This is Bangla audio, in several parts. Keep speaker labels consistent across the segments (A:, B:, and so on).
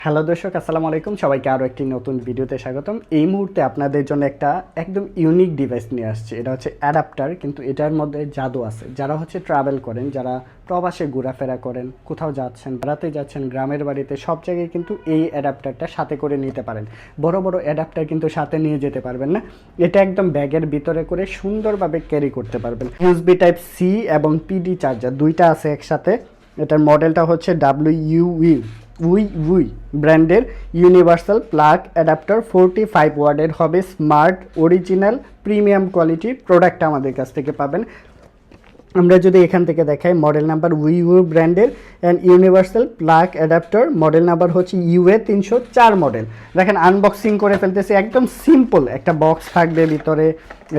A: হ্যালো দর্শক, আসসালামু আলাইকুম। সবাইকে আরও একটি নতুন ভিডিওতে স্বাগতম। এই মুহূর্তে আপনাদের জন্য একটা একদম ইউনিক ডিভাইস নিয়ে আসছে। এটা হচ্ছে অ্যাডাপ্টার, কিন্তু এটার মধ্যে জাদু আছে। যারা হচ্ছে ট্রাভেল করেন, যারা প্রবাসে ঘোরাফেরা করেন, কোথাও যাচ্ছেন, বেড়াতে যাচ্ছেন, গ্রামের বাড়িতে, সব জায়গায় কিন্তু এই অ্যাডাপ্টারটা সাথে করে নিতে পারেন। বড় বড় অ্যাডাপ্টার কিন্তু সাথে নিয়ে যেতে পারবেন না। এটা একদম ব্যাগের ভিতরে করে সুন্দরভাবে ক্যারি করতে পারবেন। ইউএসবি টাইপ সি এবং পিডি চার্জার দুইটা আছে একসাথে। এটার মডেলটা হচ্ছে উই ব্র্যান্ডের ইউনিভার্সাল প্লাগ অ্যাডাপ্টার 45 ওয়ার্ডের হবে। স্মার্ট অরিজিনাল প্রিমিয়াম কোয়ালিটির প্রোডাক্ট আমাদের কাছ থেকে পাবেন। আমরা যদি এখান থেকে দেখাই, মডেল নাম্বার উই ব্র্যান্ডের and universal plug adapter, model number হচ্ছে UA 304 মডেল। দেখেন, আনবক্সিং করে ফেলতেছি। একদম সিম্পল একটা বক্স থাকবে ভিতরে।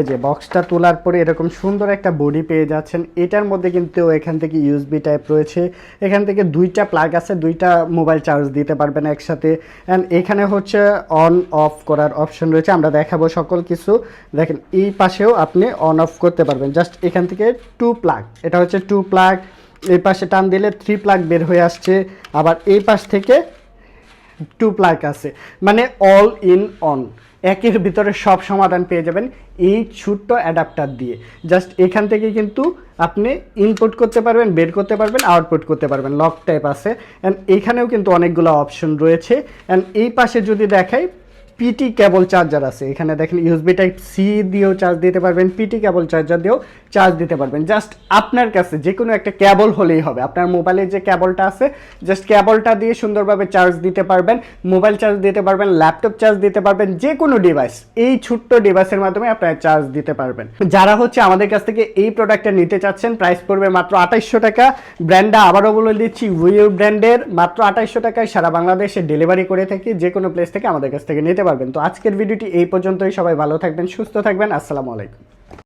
A: এই যে বক্সটা তোলার পরে এরকম সুন্দর একটা বডি পেয়ে যাচ্ছেন। এটার মধ্যে কিন্তু এখান থেকে ইউএসবি টাইপ রয়েছে। এখান থেকে দুইটা প্লাগ আছে, দুইটা মোবাইল চার্জ দিতে পারবেন একসাথে। অ্যান্ড এখানে হচ্ছে অন অফ করার অপশন রয়েছে, আমরা দেখাবো সকল কিছু। দেখেন, এই পাশেও আপনি অন অফ করতে পারবেন। জাস্ট এখান থেকে টু প্লাগ, এটা হচ্ছে টু প্লাগ। এই পাশে টান দিলে 3 প্লাগ বের হয়ে আসছে। আবার এই পাশ থেকে 2 প্লাগ আছে, মানে অল ইন অন, একের ভিতরে সব সমাধান পেয়ে যাবেন এই ছোট্ট অ্যাডাপ্টার দিয়ে। জাস্ট এখান থেকে কিন্তু আপনি ইনপুট করতে পারবেন, বের করতে পারবেন, আউটপুট করতে পারবেন। লক টাইপ আছে। অ্যান্ড এখানেও কিন্তু অনেকগুলো অপশন রয়েছে। অ্যান্ড এই পাশে যদি দেখাই, পিটি কেবল চার্জার আছে। এখানে দেখেন ইউএসবি টাইপ সি দিয়েও চার্জ দিতে পারবেন, পিটি কেবল চার্জার দিয়েও চার্জ দিতে পারবেন। জাস্ট আপনার কাছে যে কোনো একটা কেবল হলেই হবে। আপনার মোবাইলে যে কেবলটা আছে, জাস্ট কেবলটা দিয়ে সুন্দরভাবে চার্জ দিতে পারবেন। মোবাইল চার্জ দিতে পারবেন, ল্যাপটপ চার্জ দিতে পারবেন, যে কোনো ডিভাইস এই ছোট্ট ডিভাইসের মাধ্যমে আপনারা চার্জ দিতে পারবেন। যারা হচ্ছে আমাদের কাছ থেকে এই প্রোডাক্টটা নিতে চাচ্ছেন, প্রাইস পড়বে মাত্র 2800 টাকা। ব্র্যান্ডটা আবারও বলে দিচ্ছি, উই ব্র্যান্ডের, মাত্র 2800 টাকায় সারা বাংলাদেশে ডেলিভারি করে থাকি। যে কোনো প্লেস থেকে আমাদের কাছ থেকে নিতে পারবেন। তো আজকের ভিডিওটি এই পর্যন্তই। সবাই ভালো থাকবেন, সুস্থ থাকবেন। আসসালামু আলাইকুম।